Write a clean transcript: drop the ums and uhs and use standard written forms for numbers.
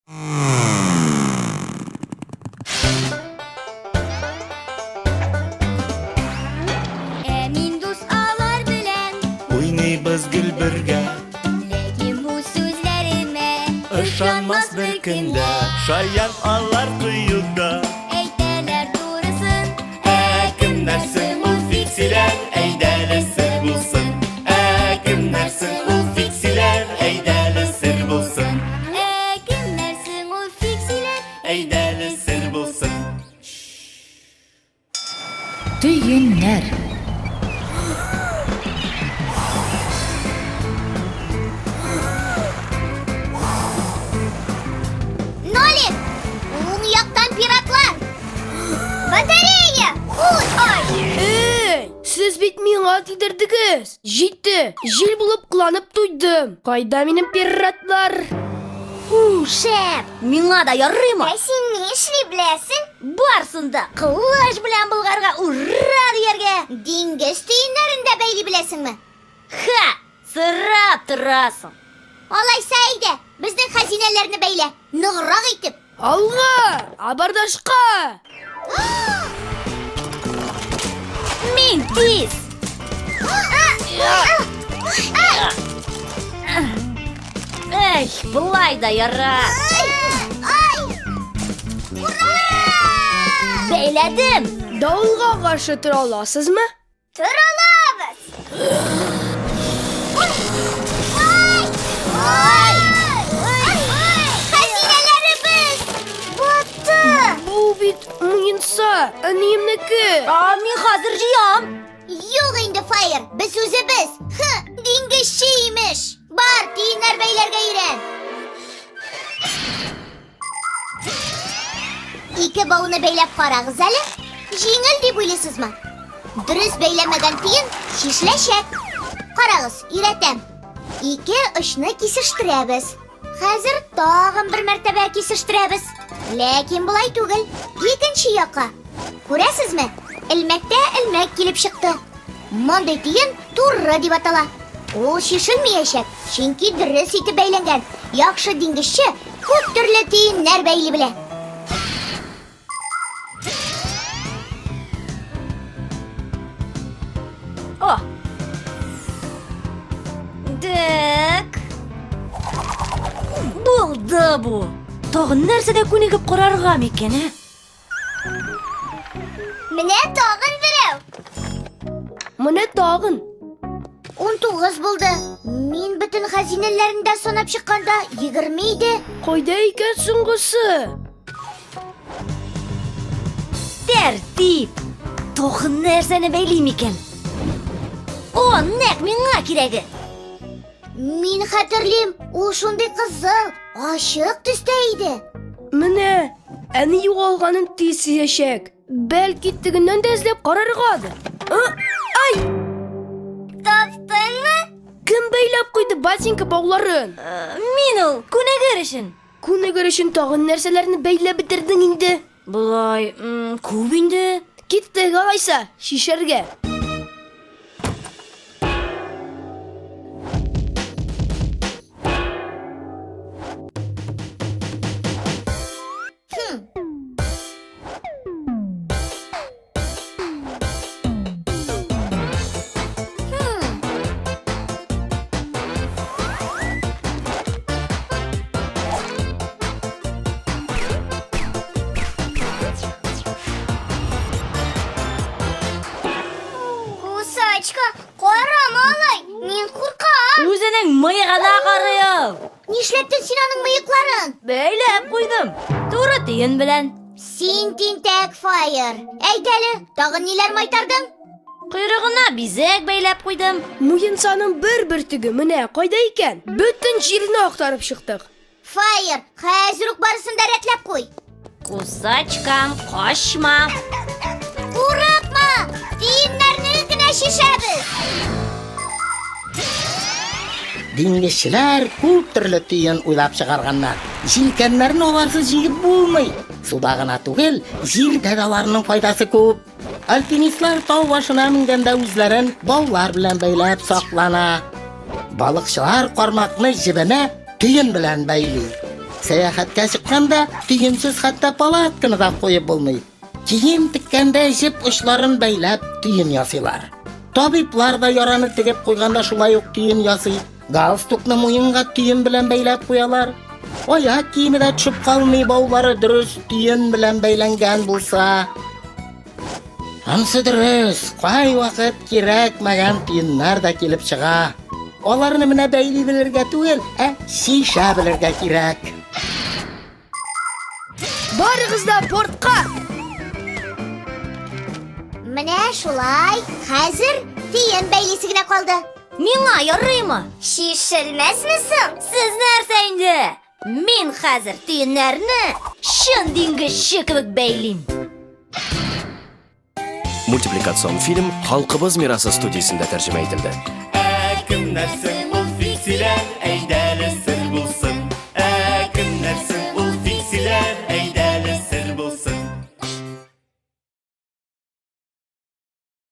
Emin do'stlar bilan o'ynaymiz gul birga, lekin bu so'zlarime ishonmas bir kunda shoyar olar quyuqda. aytalar to'g'risin. Kimlarsin u fiksilar, aydali sir bo'lsin. Kimlarsin u fiksilar, aydali sir bo'lsin. Kimlarsin u fiksilar? Aydali sir bo'lsin. Tüyünler. Nolib! O'ng yoqdan piratlar! Batareya! Ay! Siz bitmeyin tidirdiniz. Җитте. Жил булып кыланып туйдым. Кайда минем пиратлар? Шәп! Миңа да ярыймы? Син ни эшли беләсең? Барсын да кылыч белән булгарга ура дияргә. Диңгез төеннәрендә бәйли беләсеңме? Ха! Сырап торасың. Алайса әйдә, безнең хәзинәләрне бәйлә. Ныграк итеп. Алга! Абардашка! Мин тиз! Эй, былай да яра! Бәйләдем! Давылга каршы тора аласызмы? Тора алабыз! Хәзинәләребез! Батты! Бу бит муенса, әниемнеке. Мин хәзер җыям! Юк инде, Фаер, без үзебез! Диңгезче имеш! Бар, тиеннәр бәйләргә өйрән! Ике бауны бәйләп карагыз әле. Җиңел дип уйлыйсызмы? Дөрес бәйләмәгән тиен шишләшәк. Карагыз, өйрәтәм. Ике очны кисештерәбез. Хәзер тагын бер мәртәбә кисештерәбез. Ләкин болай түгел. Икенче якка. Күрәсезме? Элмәктә элмәк килеп чыкты. Мондый тиен туры дип атала. Ул шишелмәячәк, чөнки дөрес итеп бәйләнгән. Яхшы диңгезче күп төрле тиеннәр бәйли белә. Дәк. Булды бу. Тагын нәрсәдә күнегеп карарга микән, Менә тагын берәү. Менә тагын. 19 булды. Мин бөтен хәзинәләрендә санап чыкканда 20 иде. Кайда икән соңгысы? Тәртип. Тагын нәрсәне бәйлим икән? О, нәкъ миңа кирәге. Мин хәтерлим, ул шундый кызыл, ачык төстә иде. Менә әни югалганын тиз сизәчәк. Бәлки тегеннән дә эзләп караргадыр. Ай! Таптыңмы? Кем бәйләп куйды ботинка бауларын? Мин ул, күнегер өчен. Күнегер өчен тагын нәрсәләрне бәйләп битердең инде. Булай, күп инде. Киттек алайса, шишәргә. Карама алай, мин куркам. Үзенең мыегына карыйм. Нишләптең син аның мыекларын? Бәйләп куйдым. Туры тиен белән. Син тинтәк, Фаер. Әйт әле, тагын ниләр майтардың? Койрыгына бизәк бәйләп куйдым. Муенсаның бер бөртеге менә кайда икән? Бөтен җирне актарып чыктык. Фаер, хәзер үк барысын да рәтләп куй. Кусачкам, кашма. Курыкма, тиеннәрне генә шишәбез. Диңгезчеләр күп төрле тиен уйлап чыгарганнар. Җилкәннәрне аларсыз җигеп булмый. Суда гына түгел, җирдә дә аларның файдасы күп. Альпинистлар тау башына менгәндә үзләрен баулар белән бәйләп саклана. Балыкчылар кармакны җебенә тиен белән бәйли. Сәяхәткә чыкканда төенсез хәтта палатканы да куеп булмый. Кием тиккәндә җеп очларын бәйләп төен ясыйлар. Табиблар да яраны тегеп куйганда шулай ук төен ясый. Галстукны муенга төен белән бәйләп куялар. Аяк киеме дә төшеп калмый, баулары дөрес төен белән бәйләнгән булса. Ансы дөрес, кай вакыт кирәкмәгән төеннәр дә килеп чыга. Аларны менә бәйли белергә түгел, шиша белергә кирәк. Барыгыз да портка! Менә шулай. Хәзер тиен бәйлисе генә калды. Миңа ярыймы? Шишелмәсме соң? Сез нәрсә инде? Мин хәзер төеннәрне чын диңгезче кебек бәйлим. Мультипликацион фильм Халкыбыз мирасы студиясендә тәрҗемә ителде. Кемнәрсең